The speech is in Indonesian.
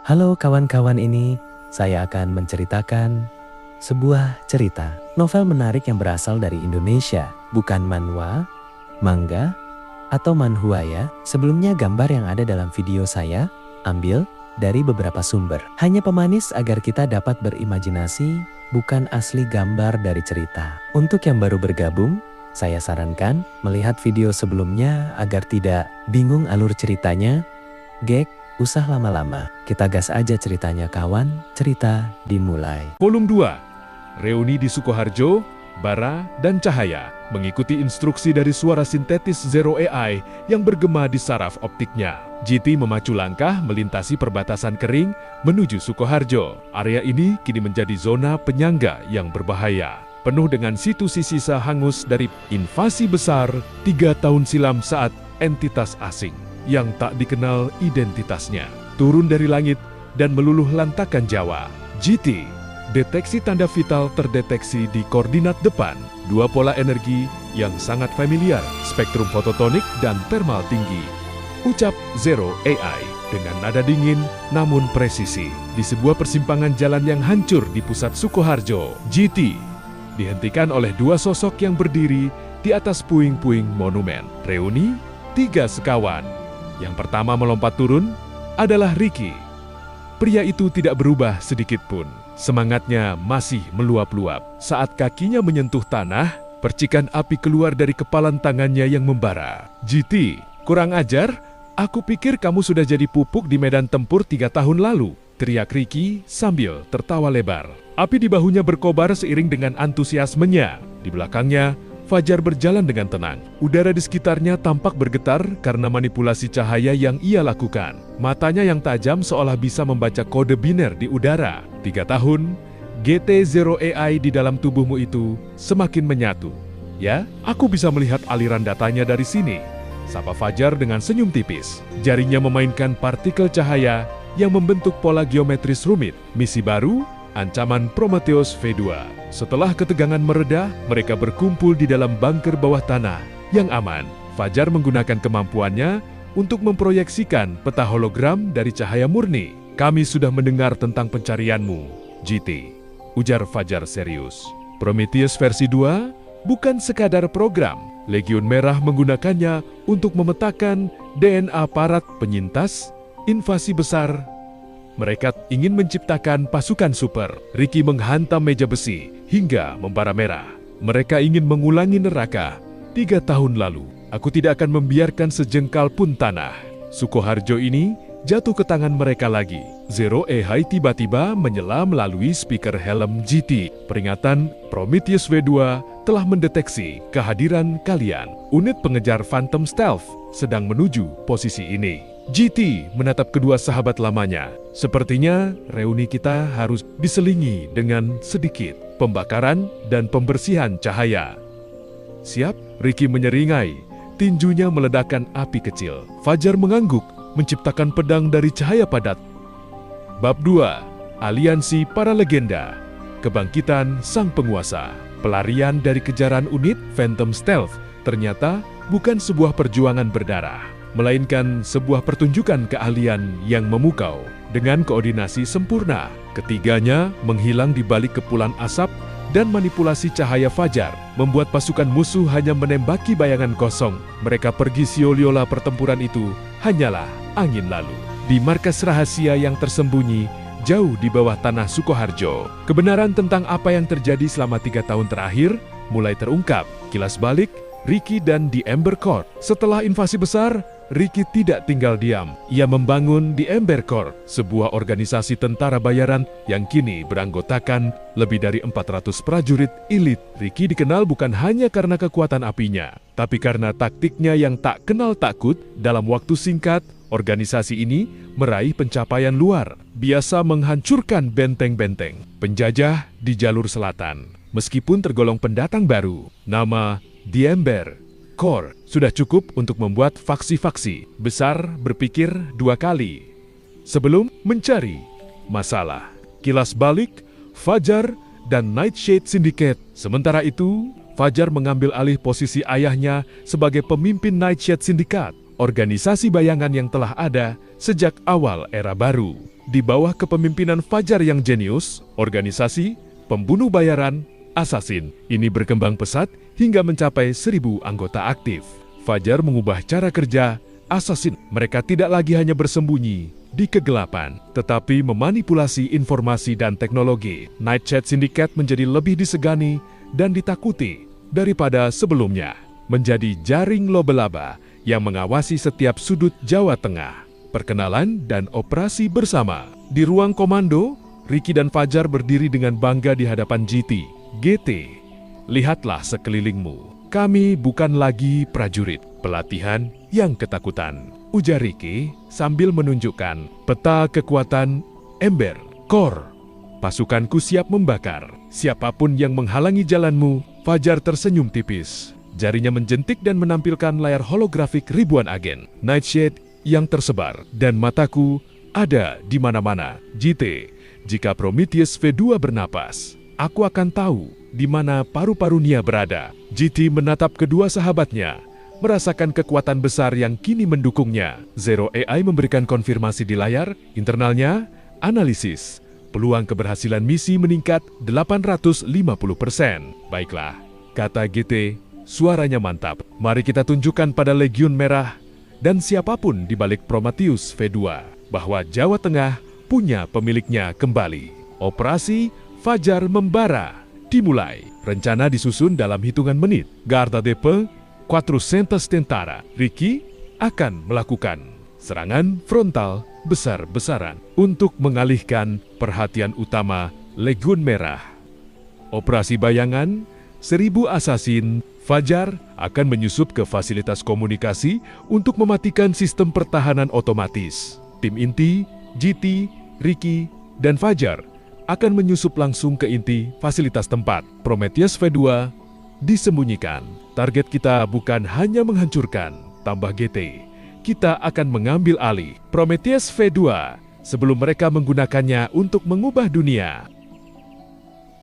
Halo kawan-kawan, ini saya akan menceritakan sebuah cerita. Novel menarik yang berasal dari Indonesia, bukan manhwa, manga, atau manhwa ya. Sebelumnya gambar yang ada dalam video saya ambil dari beberapa sumber. Hanya pemanis agar kita dapat berimajinasi, bukan asli gambar dari cerita. Untuk yang baru bergabung, saya sarankan melihat video sebelumnya agar tidak bingung alur ceritanya. Gek, usah lama-lama, kita gas aja ceritanya kawan, cerita dimulai. Volume 2, reuni di Sukoharjo, Bara, dan Cahaya, mengikuti instruksi dari suara sintetis Zero AI yang bergema di saraf optiknya. GT memacu langkah melintasi perbatasan kering menuju Sukoharjo. Area ini kini menjadi zona penyangga yang berbahaya, penuh dengan situasi sisa hangus dari invasi besar 3 tahun silam saat entitas asing yang tak dikenal identitasnya turun dari langit dan meluluh lantakan Jawa. GT, deteksi tanda vital terdeteksi di koordinat depan, 2 pola energi yang sangat familiar, spektrum fototonik dan thermal tinggi. Ucap Zero AI dengan nada dingin namun presisi di sebuah persimpangan jalan yang hancur di pusat Sukoharjo. GT dihentikan oleh 2 sosok yang berdiri di atas puing-puing monumen. Reuni 3 sekawan. Yang pertama melompat turun adalah Ricky. Pria itu tidak berubah sedikit pun. Semangatnya masih meluap-luap. Saat kakinya menyentuh tanah, percikan api keluar dari kepalan tangannya yang membara. GT, kurang ajar? Aku pikir kamu sudah jadi pupuk di medan tempur 3 tahun lalu, teriak Ricky sambil tertawa lebar. Api di bahunya berkobar seiring dengan antusiasmenya. Di belakangnya, Fajar berjalan dengan tenang. Udara di sekitarnya tampak bergetar karena manipulasi cahaya yang ia lakukan. Matanya yang tajam seolah bisa membaca kode biner di udara. 3 tahun, GT Zero AI di dalam tubuhmu itu semakin menyatu. Ya, aku bisa melihat aliran datanya dari sini, sapa Fajar dengan senyum tipis. Jarinya memainkan partikel cahaya yang membentuk pola geometris rumit. Misi baru, ancaman Prometheus V2. Setelah ketegangan mereda, mereka berkumpul di dalam bunker bawah tanah yang aman. Fajar menggunakan kemampuannya untuk memproyeksikan peta hologram dari cahaya murni. Kami sudah mendengar tentang pencarianmu, GT, ujar Fajar serius. Prometheus versi 2 bukan sekadar program. Legiun Merah menggunakannya untuk memetakan DNA parat penyintas invasi besar. Mereka ingin menciptakan pasukan super. Ricky menghantam meja besi hingga membara merah. Mereka ingin mengulangi neraka 3 tahun lalu. Aku tidak akan membiarkan sejengkal pun tanah Sukoharjo ini jatuh ke tangan mereka lagi. Zero AI tiba-tiba menyela melalui speaker helm GT. Peringatan, Prometheus V2 telah mendeteksi kehadiran kalian. Unit pengejar Phantom Stealth sedang menuju posisi ini. GT menatap kedua sahabat lamanya. Sepertinya reuni kita harus diselingi dengan sedikit pembakaran dan pembersihan cahaya. Siap? Ricky menyeringai. Tinjunya meledakkan api kecil. Fajar mengangguk, menciptakan pedang dari cahaya padat. Bab 2, Aliansi Para Legenda. Kebangkitan Sang Penguasa. Pelarian dari kejaran unit Phantom Stealth ternyata bukan sebuah perjuangan berdarah, melainkan sebuah pertunjukan keahlian yang memukau. Dengan koordinasi sempurna, ketiganya menghilang di balik kepulan asap dan manipulasi cahaya Fajar, membuat pasukan musuh hanya menembaki bayangan kosong. Mereka pergi siola pertempuran itu hanyalah angin lalu. Di markas rahasia yang tersembunyi jauh di bawah tanah Sukoharjo, kebenaran tentang apa yang terjadi selama 3 tahun terakhir mulai terungkap. Kilas balik, Ricky dan The Ember Corps. Setelah invasi besar, Ricky tidak tinggal diam. Ia membangun The Ember Corps, sebuah organisasi tentara bayaran yang kini beranggotakan lebih dari 400 prajurit elit. Ricky dikenal bukan hanya karena kekuatan apinya, tapi karena taktiknya yang tak kenal takut. Dalam waktu singkat, organisasi ini meraih pencapaian luar biasa, menghancurkan benteng-benteng penjajah di jalur selatan. Meskipun tergolong pendatang baru, nama The Ember Corps sudah cukup untuk membuat faksi-faksi besar berpikir 2 kali sebelum mencari masalah. Kilas balik, Fajar dan Nightshade Syndicate. Sementara itu, Fajar mengambil alih posisi ayahnya sebagai pemimpin Nightshade Syndicate, organisasi bayangan yang telah ada sejak awal era baru. di bawah kepemimpinan Fajar yang jenius, organisasi pembunuh bayaran Assassin ini berkembang pesat hingga mencapai 1.000 anggota aktif. Fajar mengubah cara kerja Assassin. Mereka tidak lagi hanya bersembunyi di kegelapan, tetapi memanipulasi informasi dan teknologi. Nightshade Syndicate menjadi lebih disegani dan ditakuti daripada sebelumnya. Menjadi jaring laba-laba yang mengawasi setiap sudut Jawa Tengah. Perkenalan dan operasi bersama. Di ruang komando, Ricky dan Fajar berdiri dengan bangga di hadapan GT. GT, lihatlah sekelilingmu. Kami bukan lagi prajurit pelatihan yang ketakutan, ujar Ricky sambil menunjukkan peta kekuatan Ember Core. Pasukanku siap membakar. Siapapun yang menghalangi jalanmu. Fajar tersenyum tipis. Jarinya menjentik dan menampilkan layar holografik ribuan agen Nightshade yang tersebar. Dan mataku ada di mana-mana. GT, jika Prometheus V2 bernapas, aku akan tahu di mana paru-paru Nia berada. GT menatap kedua sahabatnya, merasakan kekuatan besar yang kini mendukungnya. Zero AI memberikan konfirmasi di layar internalnya. Analisis, peluang keberhasilan misi meningkat 850%. Baiklah, kata GT. Suaranya mantap. Mari kita tunjukkan pada Legiun Merah dan siapapun di balik Prometheus V2 bahwa Jawa Tengah punya pemiliknya kembali. Operasi Fajar Membara dimulai. Rencana disusun dalam hitungan menit. Garda Depe 400 tentara. Ricky akan melakukan serangan frontal besar-besaran untuk mengalihkan perhatian utama Legiun Merah. Operasi Bayangan 1.000 Assassin. Fajar akan menyusup ke fasilitas komunikasi untuk mematikan sistem pertahanan otomatis. Tim inti, GT, Ricky, dan Fajar akan menyusup langsung ke inti fasilitas tempat. Prometheus V2 disembunyikan. Target kita bukan hanya menghancurkan, tambah GT. Kita akan mengambil alih Prometheus V2 sebelum mereka menggunakannya untuk mengubah dunia.